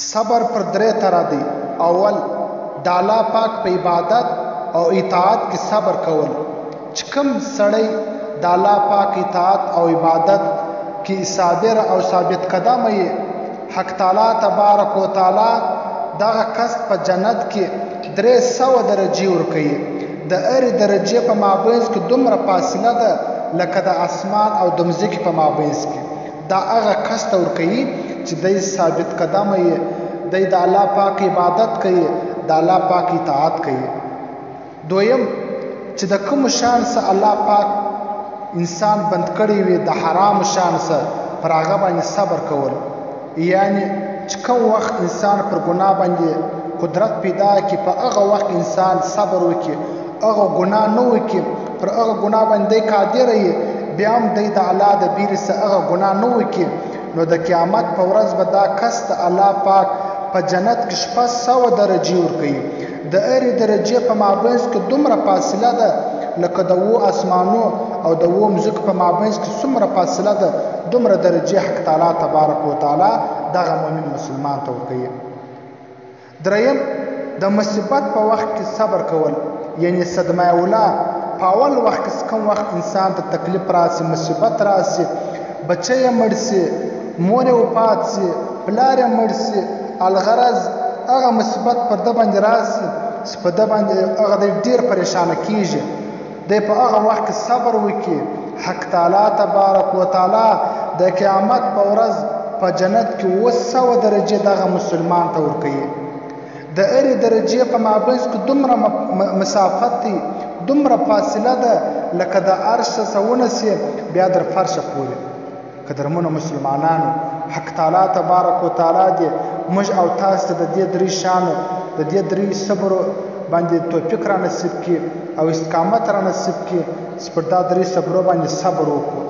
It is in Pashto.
صبر پر درې طرح دی. اول د الله پاک په عبادت او اطاعت کې صبر کول. چې کوم سړی د الله پاک اطاعت او عبادت کې صابر او ثابت قدم یې، حق تعالی تبارک و تعالی دغه کس په جنت کې 300 درجې ورکوي. د هرې درجې په مابینځ کې دومره فاصله ده لکه د اسمان او د مځکې په مابینځ کې. دا هغه کس ته ورکوي چې دی ثابت قدم یې، دی د الله پاک عبادت کوي، د الله پاک اطاعت کوي. دویم چې د کوم شان څخه الله پاک انسان بند کړی وي، د حرام شان څخه پر هغه باندې صبر کول. یعنی چې کوم وخت انسان پر ګناه باندې قدرت پیدا کړي، په هغه وخت انسان صبر وکړي، هغه ګناه نه وکړي، پر هغه ګناه باندې قادر یې، بیا هم دی د الله د بیرې څخه هغه ګناه نه وکړي، نو د قیامت په ورځ به دا کس ته الله پاک په جنت کې 600 درجې ورکوي. د هرې درجې په مابینځ کې دومره فاصله ده لکه د 2 اسمانو او د 2 مځکو په مابینځ کې څومره فاصله ده، دومره درجې حق تعالی تبارک و تعالی دغه مؤمن مسلمان ته ورکوي. دریم د مصیبت په وخت کې صبر کول. یعنی صدمه اوله په اول وخت کې کوم وخت انسان ته تکلیف راسي، مصیبت راسي، بچی یې مړ سي، مور یې وفات سي، پلار یې مړ سي، الغرض هغه مصیبت پر ده باندې راسي چې په ده باندې هغه دی ډېر پریشانه کېږي. دی په هغه وخت کې صبر وکړي، حق تعالی تبارک و تعالی د قیامت په ورځ په جنت کې 200 درجې دغه مسلمان ته ورکوي. د هرې درجې په مابینځ کې دومره مسافت دی، دومره فاصله ده لکه د عرش څخه ونسي بیا در فرشه پورې. قدرمنو مسلمانانو، حق تعالی تبارک و تعالی دې موږ او تاسو ته د دې 3 شانو د دې 3 صبرو باندې توفیق را نصیب کړي او استقامت را نصیب کړي چې پر دا 3 صبرو باندې صبر وکړو.